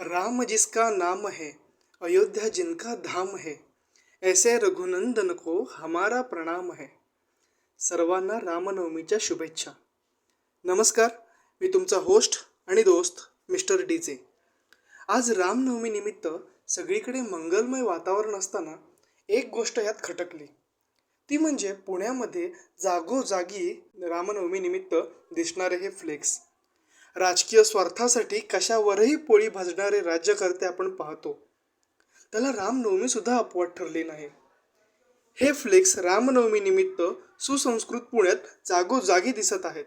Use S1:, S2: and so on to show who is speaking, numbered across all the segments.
S1: राम जिसका नाम है, अयोध्या जिनका धाम है, ऐसे रघुनंदन को हमारा प्रणाम है. सर्वांना रामनवमीच्या शुभेच्छा. नमस्कार, मी तुमचा होस्ट आणि दोस्त मिस्टर डीजे. आज रामनवमी निमित्त सगळीकडे मंगलमय वातावरण असताना एक गोष्ट यात खटकली. ती म्हणजे पुण्यामध्ये जागोजागी रामनवमी निमित्त दिसणारे हे फ्लेक्स. राजकीय स्वार्थासाठी कशावरही पोळी भाजणारे राज्यकर्ते आपण पाहतो. त्याला रामनवमी सुद्धा अपवाद ठरली नाही. हे फ्लेक्स रामनवमी निमित्त सुसंस्कृत पुण्यात जागोजागी दिसत आहेत.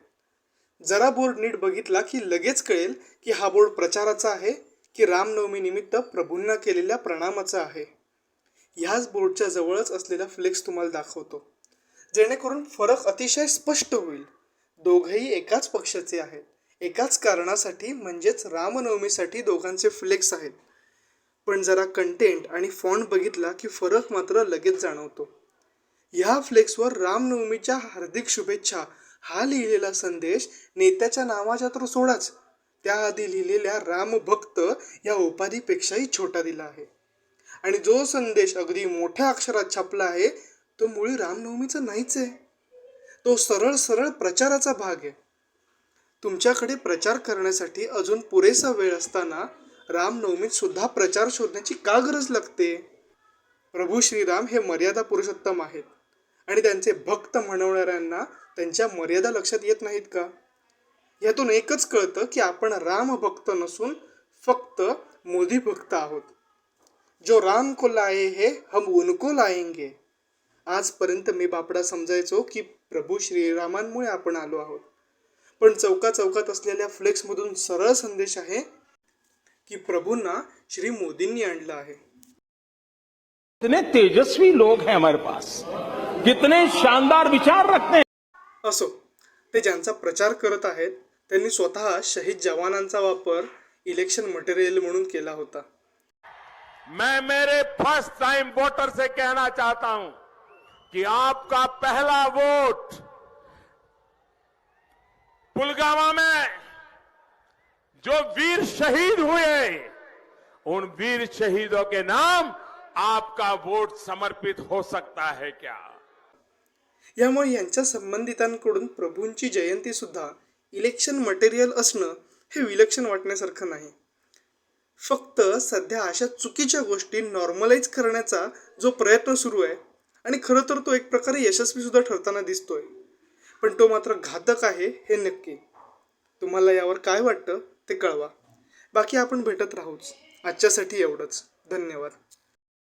S1: जरा बोर्ड नीट बघितला की लगेच कळेल की हा बोर्ड प्रचाराचा आहे की रामनवमी निमित्त प्रभूंना केलेल्या प्रणामाचा आहे. ह्याच बोर्डच्या जवळच असलेला फ्लेक्स तुम्हाला दाखवतो, जेणेकरून फरक अतिशय स्पष्ट होईल. दोघेही एकाच पक्षाचे आहेत, एकाच कारणासाठी म्हणजेच रामनवमीसाठी दोघांचे फ्लेक्स आहेत. पण जरा कंटेंट आणि फॉन्ट बघितला की फरक मात्र लगेच जाणवतो. ह्या फ्लेक्सवर रामनवमीच्या हार्दिक शुभेच्छा हा लिहिलेला संदेश नेत्याच्या नावाच्या तर सोडाच, त्याआधी लिहिलेल्या रामभक्त या उपाधीपेक्षाही छोटा दिला आहे. आणि जो संदेश अगदी मोठ्या अक्षरात छापला आहे तो मुळी रामनवमीचा नाहीच आहे. तो सरळ सरळ प्रचाराचा भाग आहे. तुमच्याकडे प्रचार करण्यासाठी अजून पुरेसा वेळ असताना रामनवमीत सुद्धा प्रचार शोधण्याची का गरज लागते? प्रभू श्रीराम हे मर्यादा पुरुषोत्तम आहेत आणि त्यांचे भक्त म्हणवणाऱ्यांना त्यांच्या मर्यादा लक्षात येत नाहीत का? यातून एकच कळतं की आपण रामभक्त नसून फक्त मोदी भक्त आहोत. जो राम को लाए है हम उनको लाएंगे. आजपर्यंत मी बापडा समजायचो की प्रभू श्रीरामांमुळे आपण आलो आहोत. पण चौकात असलेल्या फ्लेक्समधून सरळ संदेश आहे की प्रभूंना श्री मोदींनी आणलं आहे.
S2: कितने तेजस्वी लोग हैं हमारे पास, कितने शानदार विचार रखते हैं.
S1: असो, ते ज्यांचा प्रचार करत आहेत त्यांनी स्वतः शहीद जवानांचा वापर इलेक्शन मटेरियल म्हणून केला होता.
S2: मैं मेरे फर्स्ट टाइम वोटर से कहना चाहता हूं कि आपका पहला वोट पुलवामा में जो वीर शहीद हुए, उन वीर शहीदों के नाम आपका वोट समर्पित हो सकता है क्या?
S1: यामुळे यांच्या संबंधितांकडून प्रभूंची जयंती सुद्धा इलेक्शन मटेरियल असणं हे विलक्षण वाटण्यासारखं नाही. फक्त सध्या अशा चुकीच्या गोष्टी नॉर्मलाइज करण्याचा जो प्रयत्न सुरू आहे, आणि खरं तर तो एक प्रकारे यशस्वी सुद्धा ठरताना दिसतोय, पण तो मात्र घातक आहे हे नक्की. तुम्हाला यावर काय वाटतं ते कळवा. बाकी आपण भेटत राहूच. आजच्यासाठी एवढंच. धन्यवाद.